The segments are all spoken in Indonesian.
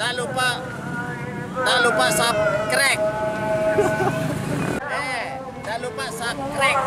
Tak lupa subscribe. Tak lupa subscribe.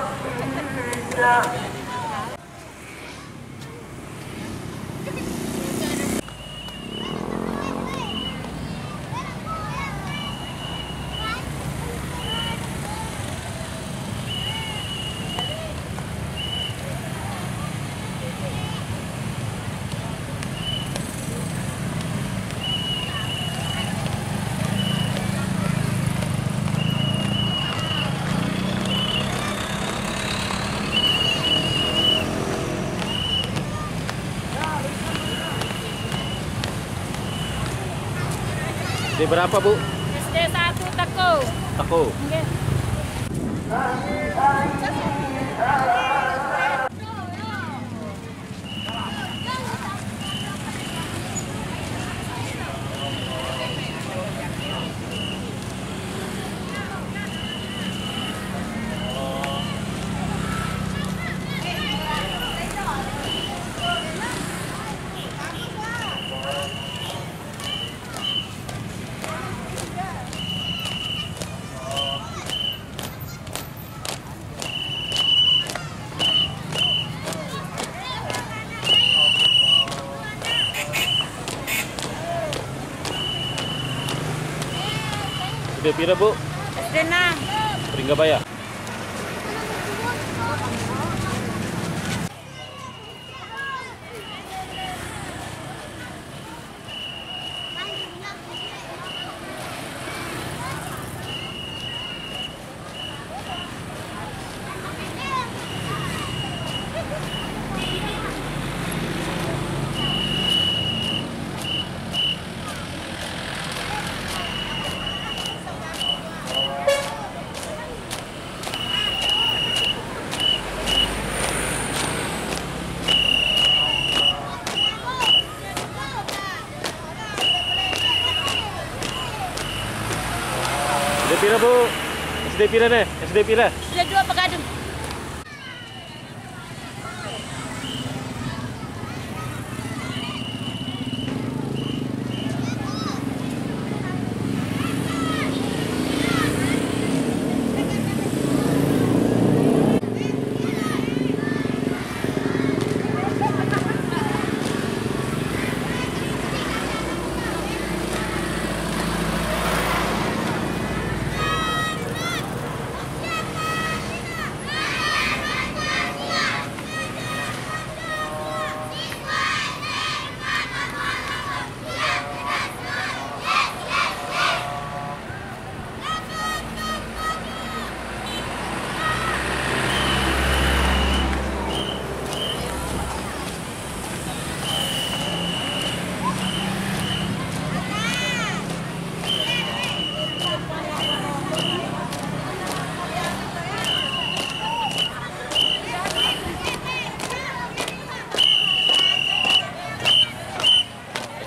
SD berapa, Bu? SD 1 Teko. Teko. Nggih. SD pira, Bu? SD 6. Pringgabaya. SD pira, Bu? SD pira nih? SD pira? SD 2 Pegadun.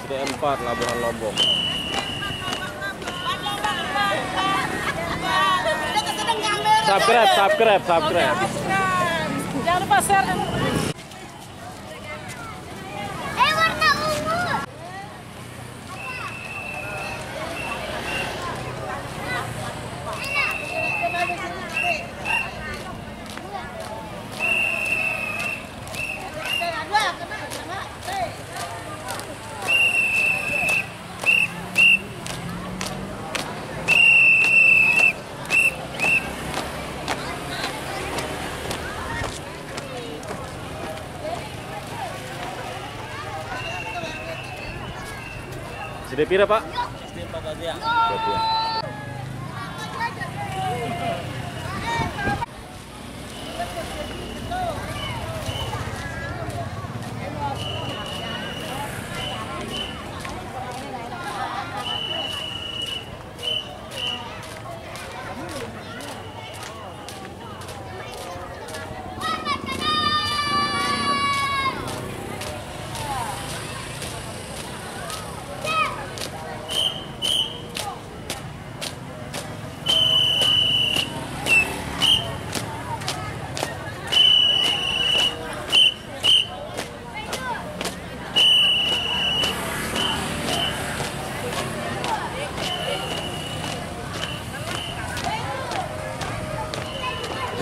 SD 4 Labuhan Lombok. Subscribe. Jangan lupa share. Warna ungu. SD pira, Pak? SD 4 aja.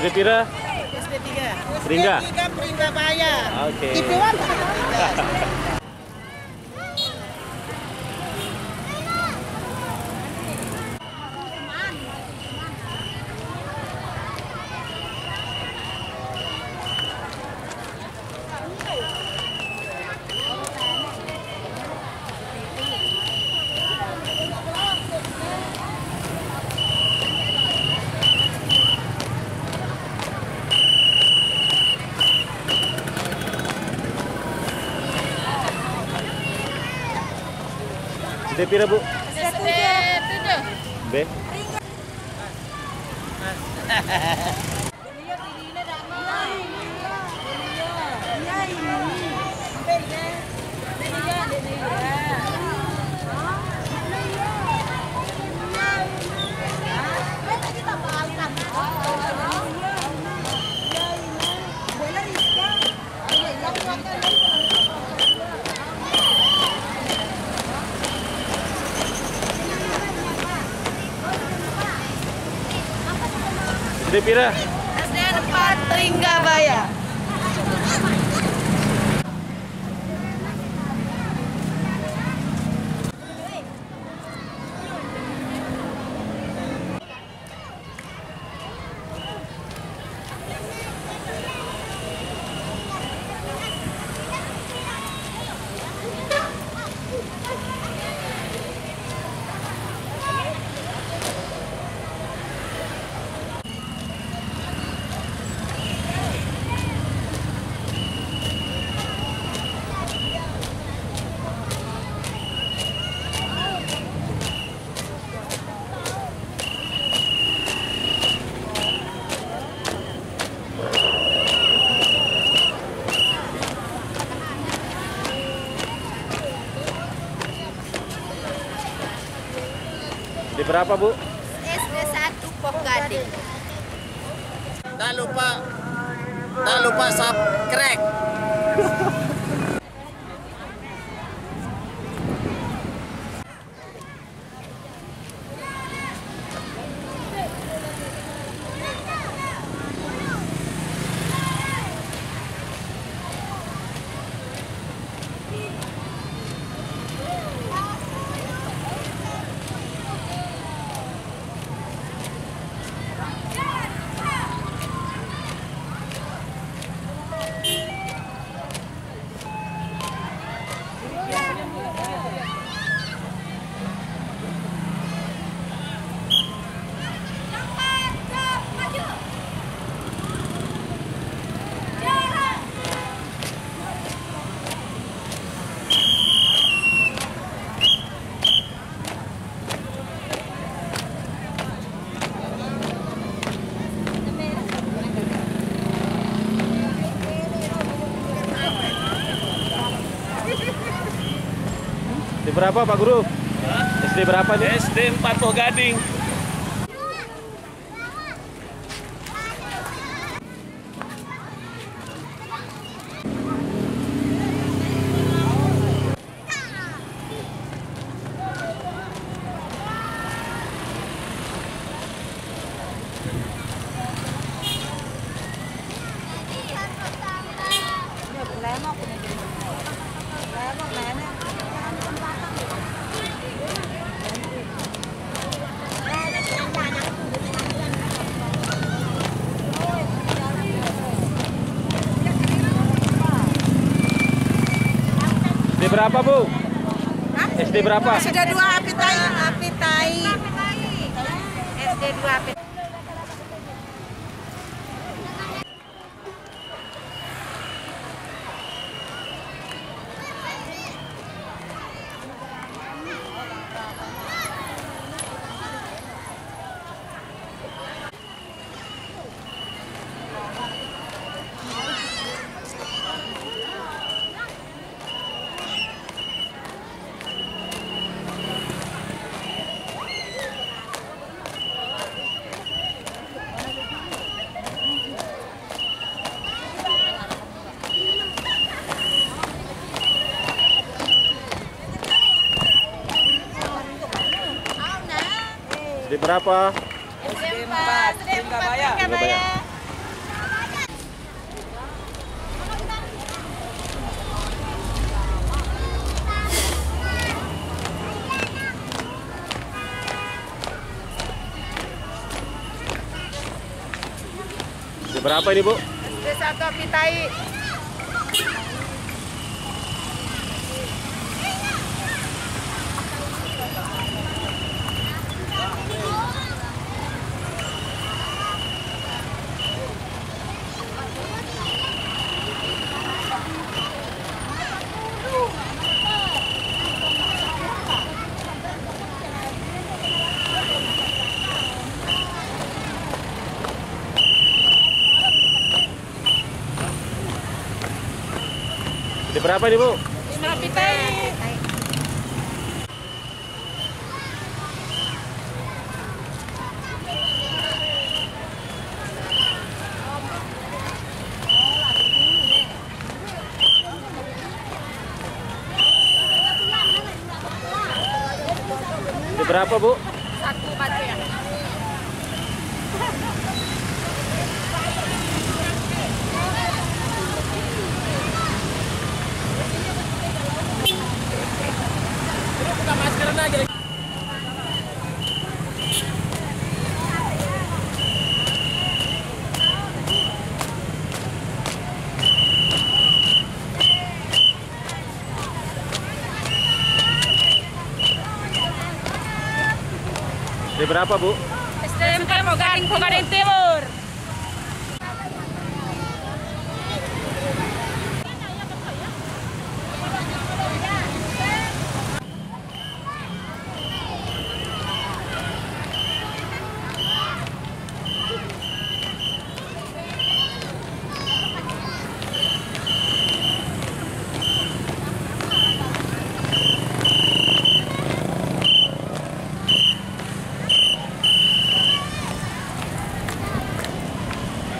SD pira? SD 3. Peringga. Peringga Baya. Oke. SD pira, Bu? SD 7. B. SD pira? SD 4 Peringga Baya. SD berapa, Bu? SD 1 Pok Gading. Tak lupa subscribe. SD berapa, Pak Guru? SD berapa nih? SD 4 Pok Gading. SD berapa, Bu? SD berapa? Sudah 2 Apitai. SD 2 Apitai. SD berapa? SD 4 Peringga Baya. Berapa ini, Bu? SD 1 Apitai. Ini berapa nih, Bu? 5 Apitai. Ini berapa, Bu? 1 batu ya. Buka masker aja. Ini berapa, Bu? SD 4 Pogading Timur.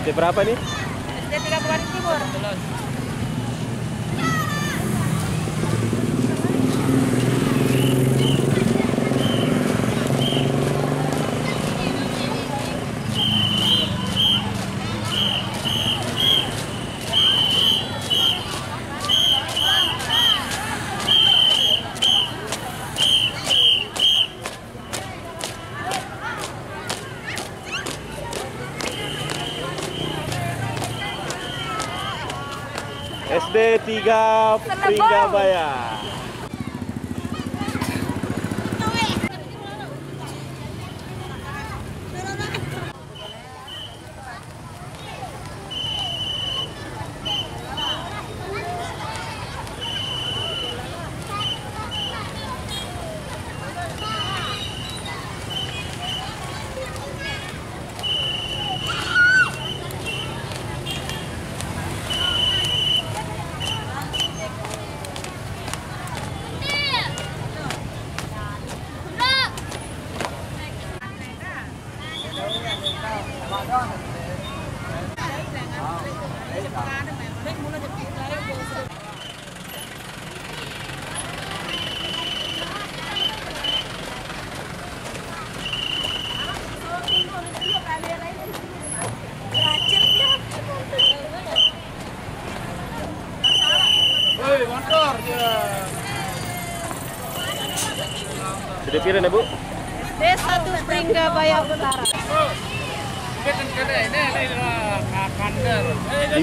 Ini berapa nih? SD 3 Pogading Timur. SD 3 Pringgabaya. Sudah pira na, Bu? SD 1 Pringgabaya Utara.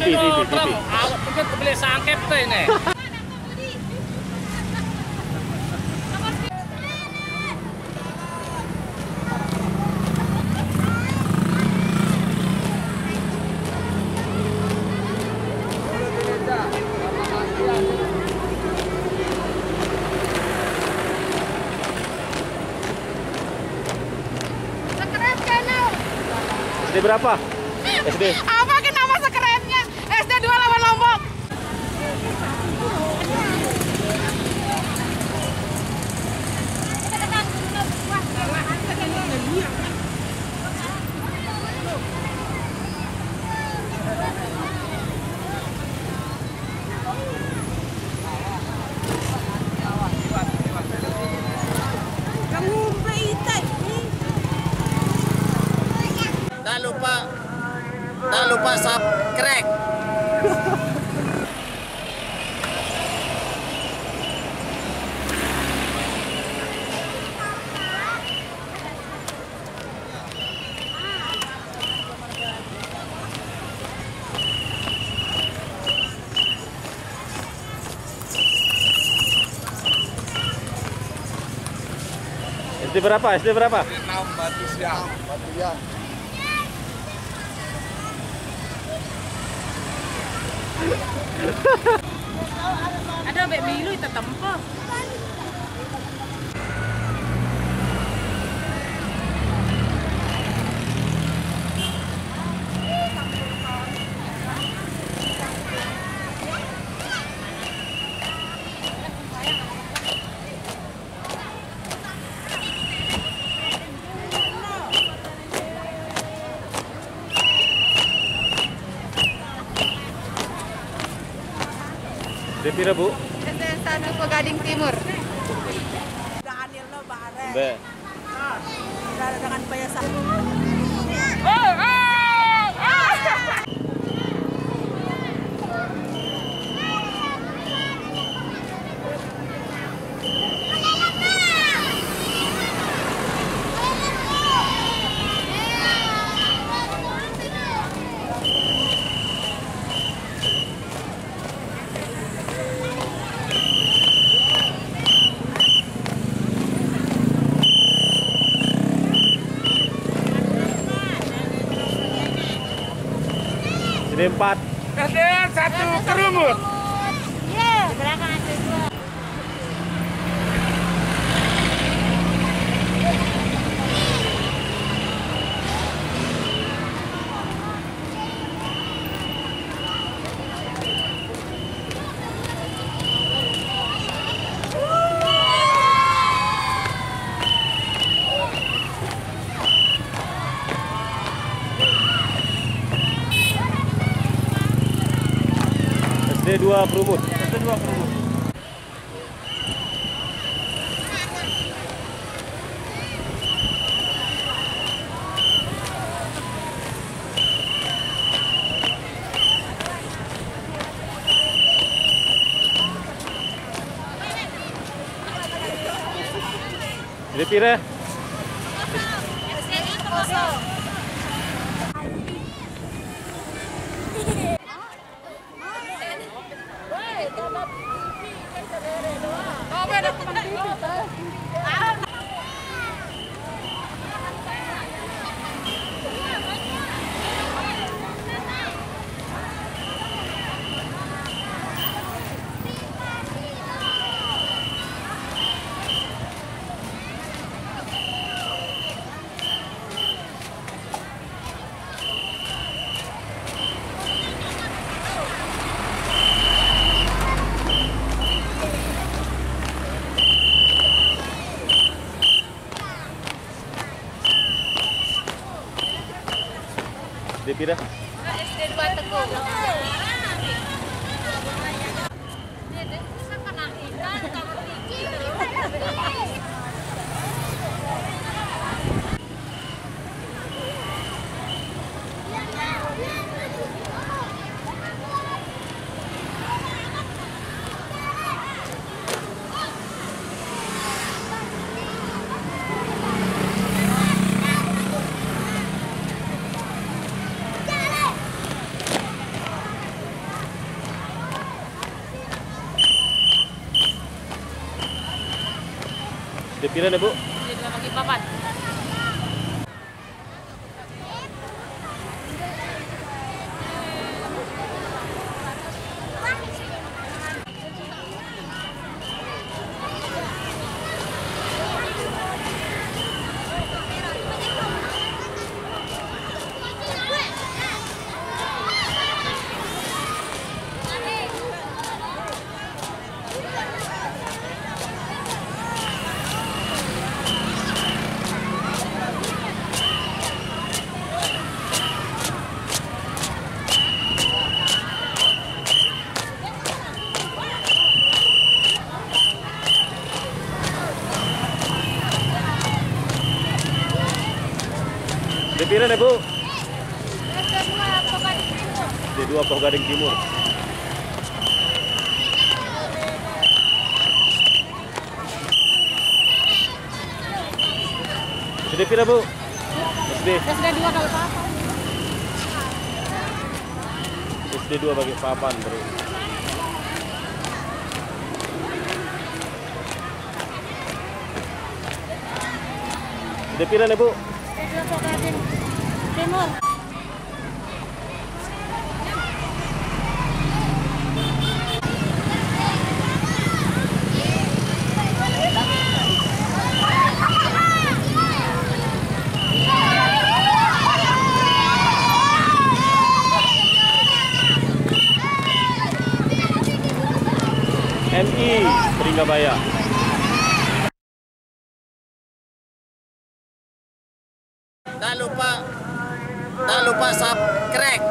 TV. Awak mungkin beli sangkep tuh ini. Sekrep channel. SD berapa? SD. Apa ke nama sekrepnya? SD 2 lawan Lombok. Jangan lupa subscribe. SD berapa? SD berapa? 6 Batu Siang. Ada mbak Milu itu tempo. SD pira, Bu? SD 1 Pegading Timur. Be. Dengan biasa. SD 4. SD 1 Kerumut. Iya, di belakang ada 2. SD 2 Kerumut. SD 2 Kerumut. SD pira? SD pira? SD 2 Teguh. SD pira nih, Bu? Jadi bagi papan. SD pira nih, Bu? SD 2 Pegading Timur. SD 2 Pegading Timur. SD pira, Bu? SD. SD 2 kalau apa? SD 2 bagi papan, Bro. SD pira nih, Bu? SD 2 Pogading Timur. MI Pringgabaya. Tak lupa subscribe.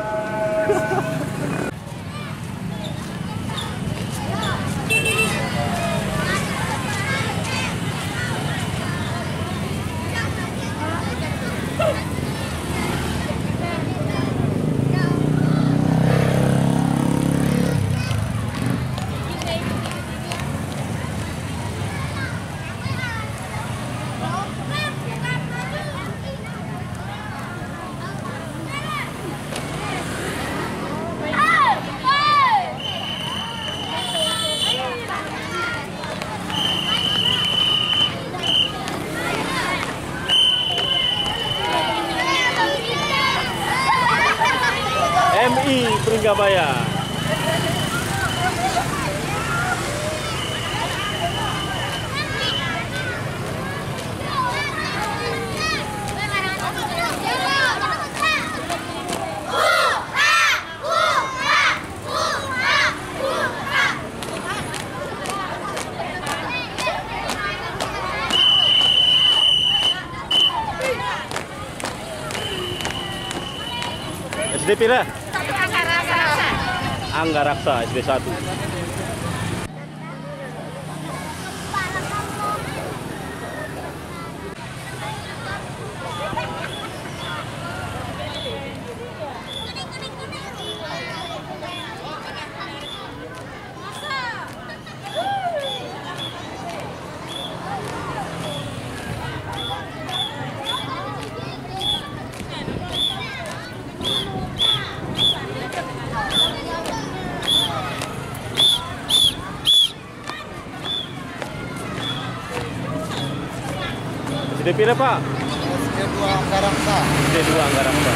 MI Pringgabaya. SD pira? Anggaraksa SD 1. SD pira, Pak? SD 2 Anggaraksa. SD 2 Anggaraksa.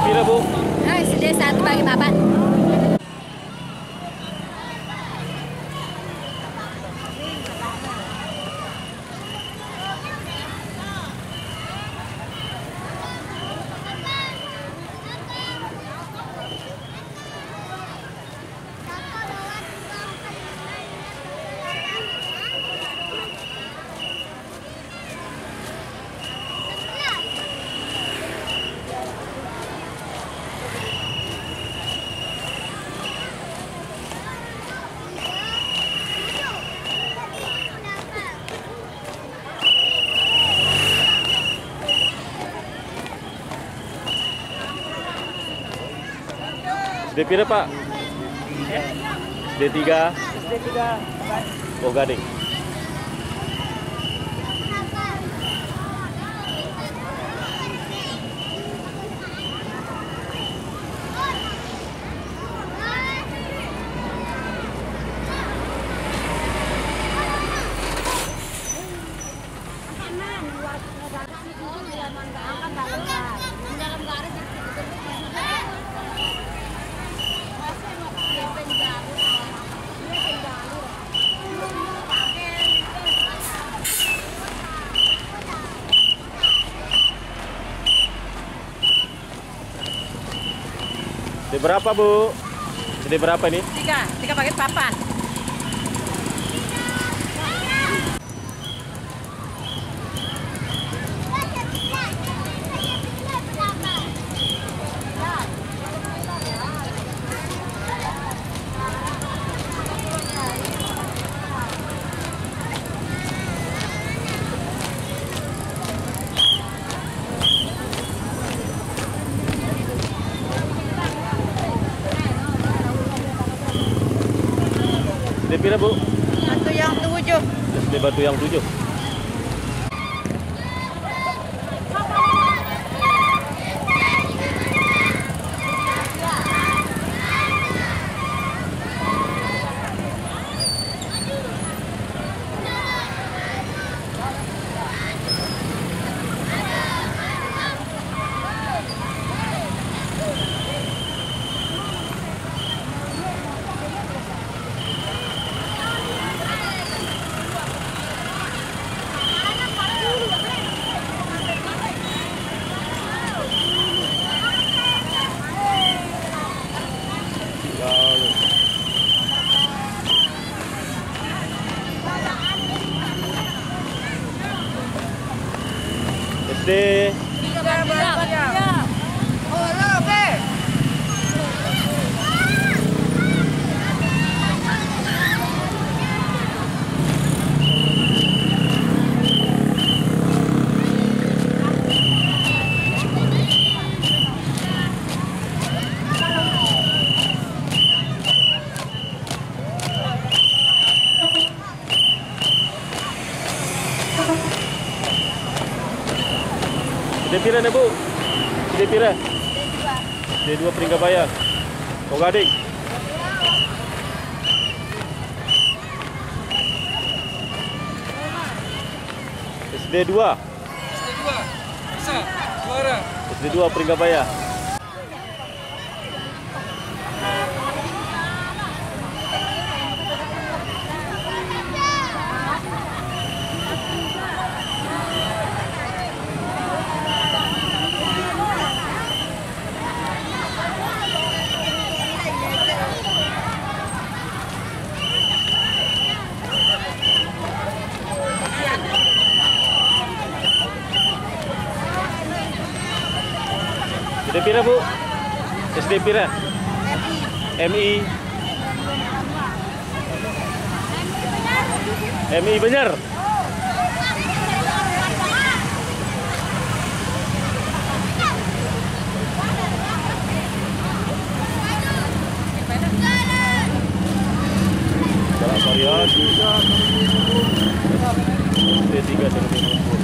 Pira, Bu? SD 1 bagi papan. SD pira, Pak? SD 3. SD 3 Pogading. berapa, Bu? SD berapa ini? 3 paket papan. SD pira, Bu? Batu yang 7. SD Batu yang 7. SD SD pira nih, Bu? SD pira? SD 2 Pringgabaya. Oh, Gading. SD 2. Bisa, juara. SD 2 Pringgabaya. SD pira, Bu? SD pira? MI. MI Banjar. Jalan variasi. SD 3 Jalan Lumpur.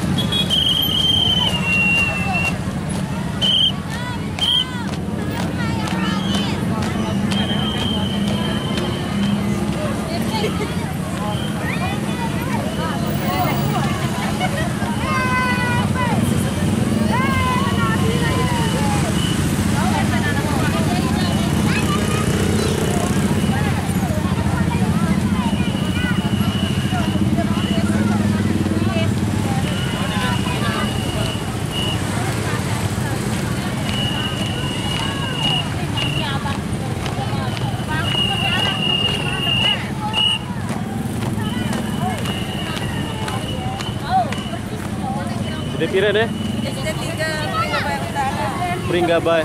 SD pira deh? SD 3 Pringgabaya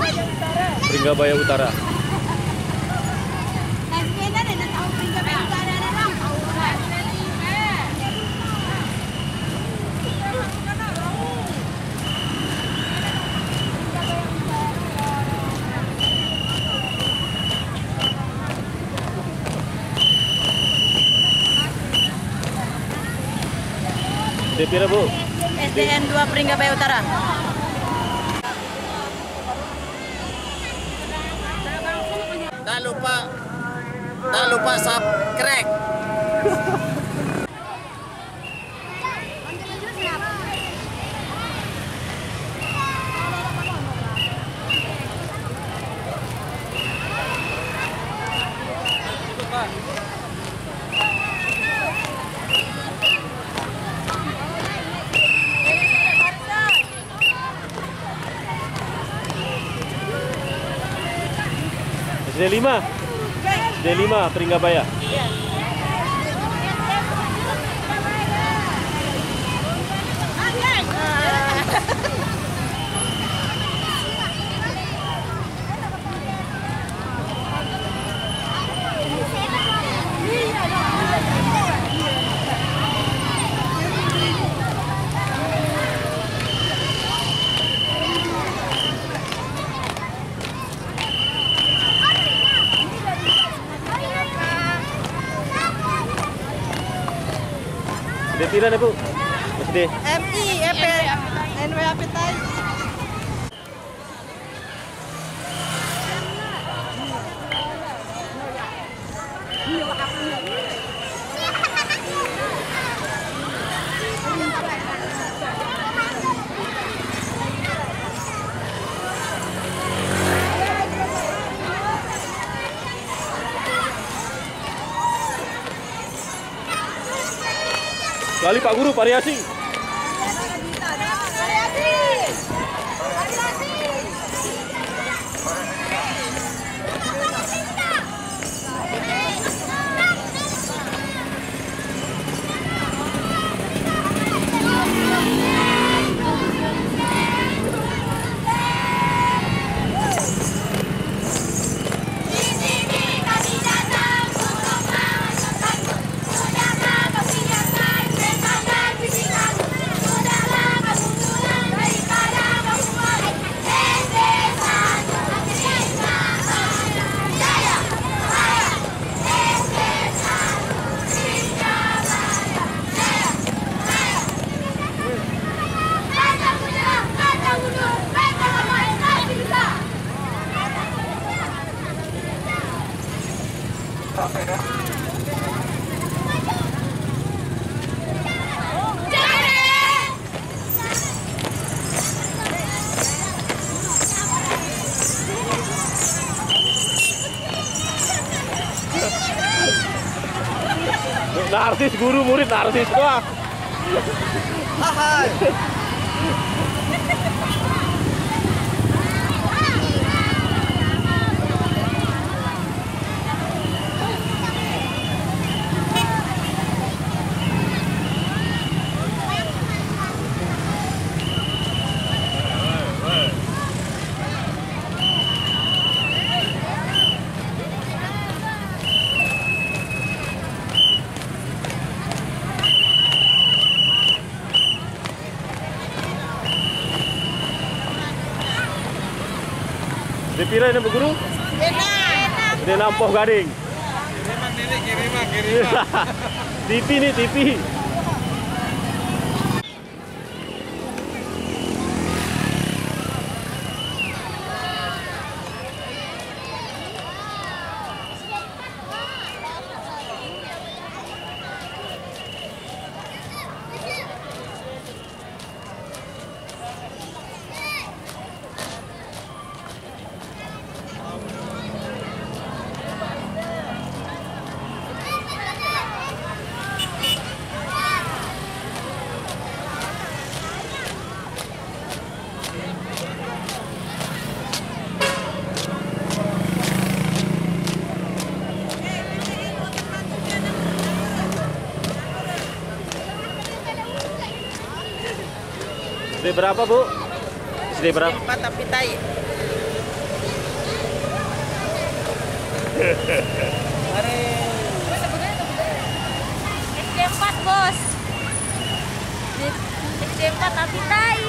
Utara. SD pira, Bu? SDN 2 Pringgabaya Utara. Tak lupa subscribe. SD5. SD5 Pringgabaya. SD pira deh, Bu? SD. MI, EP, NWAP Tai. Kali Pak Guru variasi. Narsis guru murid narsis wah. Di pira ini Bu Guru? Di Nampoh Gading. Kiriman. TV nih, TV. SD berapa, Bu? SD berapa? 4 tapi Tai. SD4 bos. SD4 tapi Tai.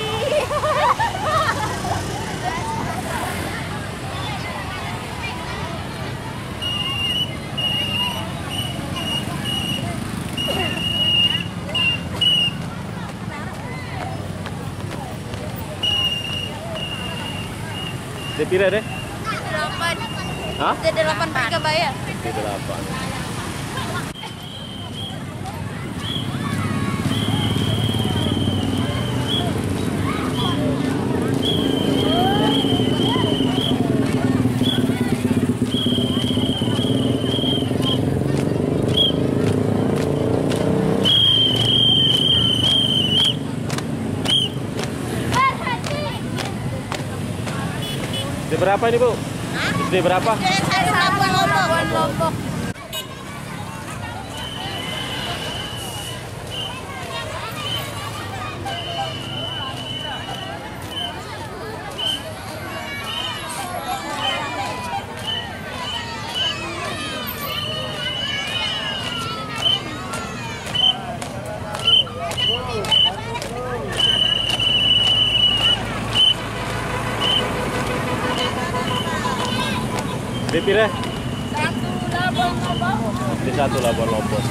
SD pira deh? 8. Hah? SD8 Pringgabaya. SD8. SD berapa ini, Bu? Hah? SD berapa? Labuan Lombok. SD pira? 1 Labuan Lombok. SD 1 Labuan Lombok.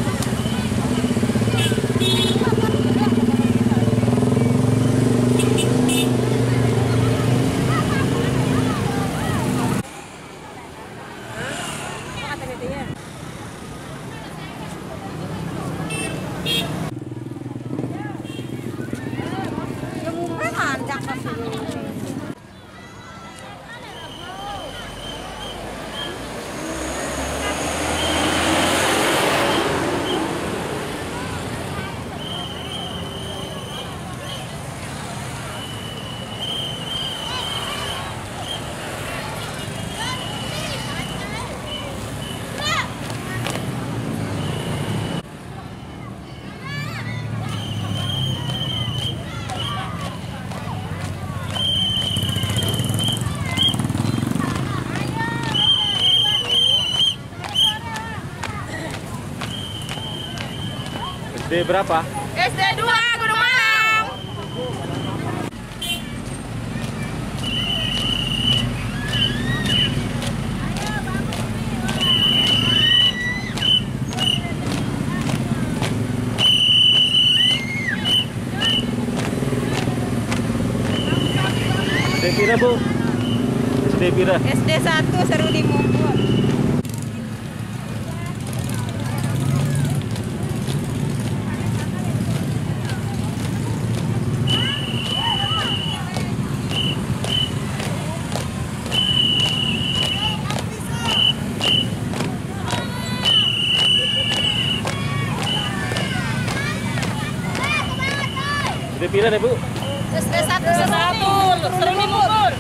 SD berapa? SD 2 Gunung Malang. SD pira, Bu? SD pira? SD 1 Seruni Mumpun. SD pira deh, Bu? SD 1 Seruni Mumpun.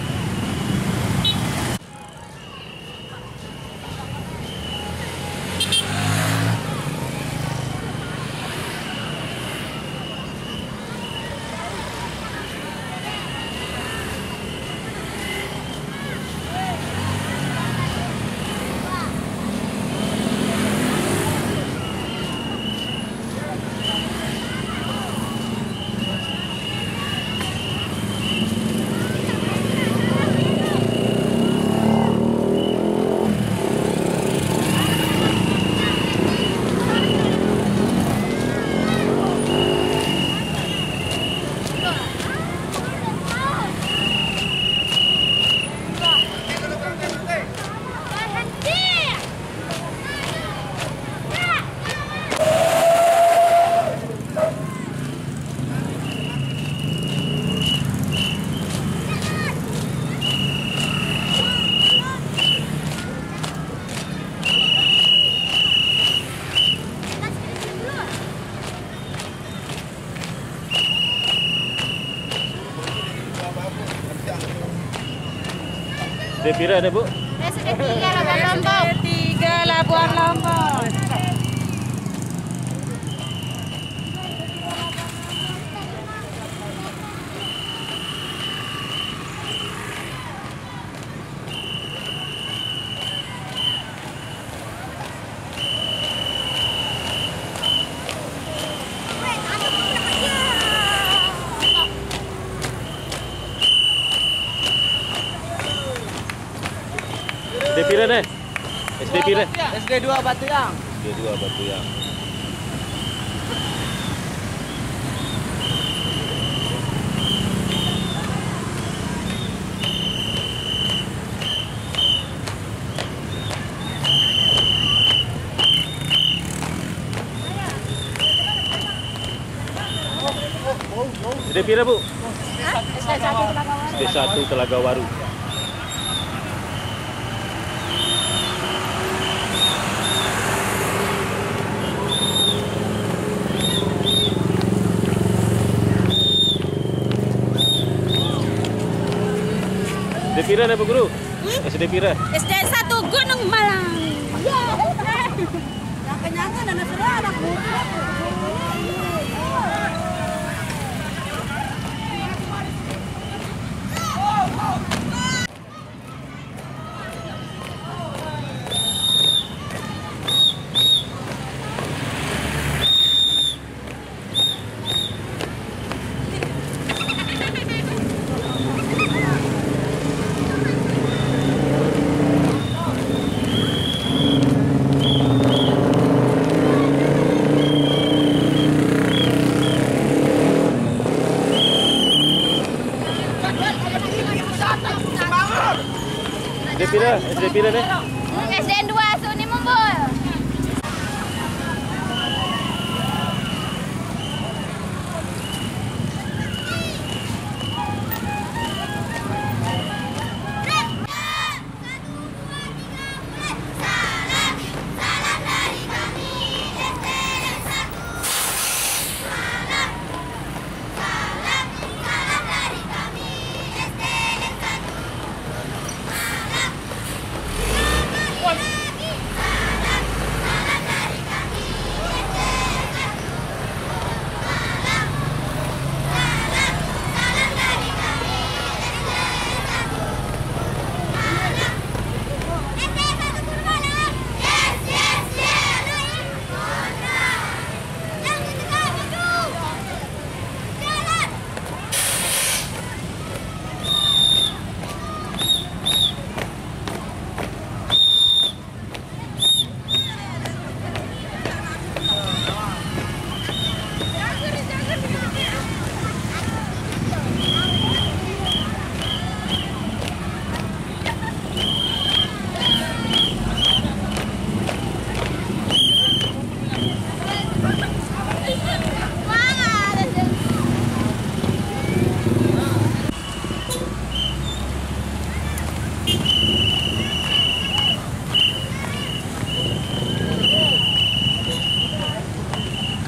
SD pira deh, Bu? SD 3 Labuan Lombok. SD 3 Labuan Lombok. SD pira deh? SD pira? SD 2 Batuyang. SD 2 Batuyang. SD pira, Bu? SD 1 Telaga Waru. SD pira deh, Bu Guru? SD pira? SD 1 Gunung Malang. Nyangka-nyangka dan anak muda. SD pira deh? SDN 2 Suni Mumbul.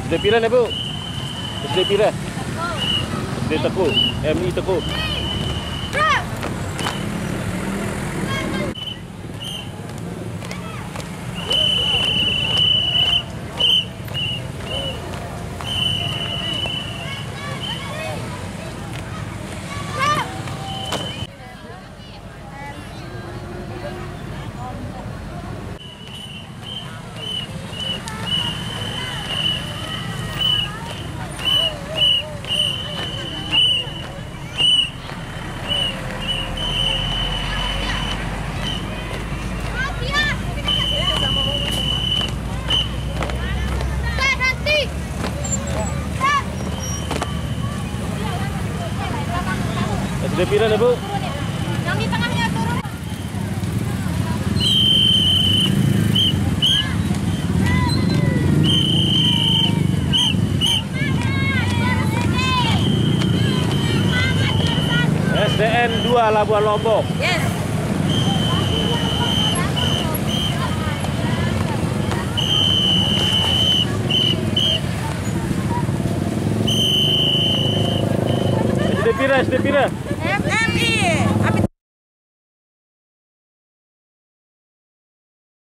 SD pira nih, Bu? SD pira? SD Teku, MI Teku. SD pira nih, Bu? Yang di tengahnya turun. SDN 2 Labuan Lombok. Yes. SD pira? SD pira?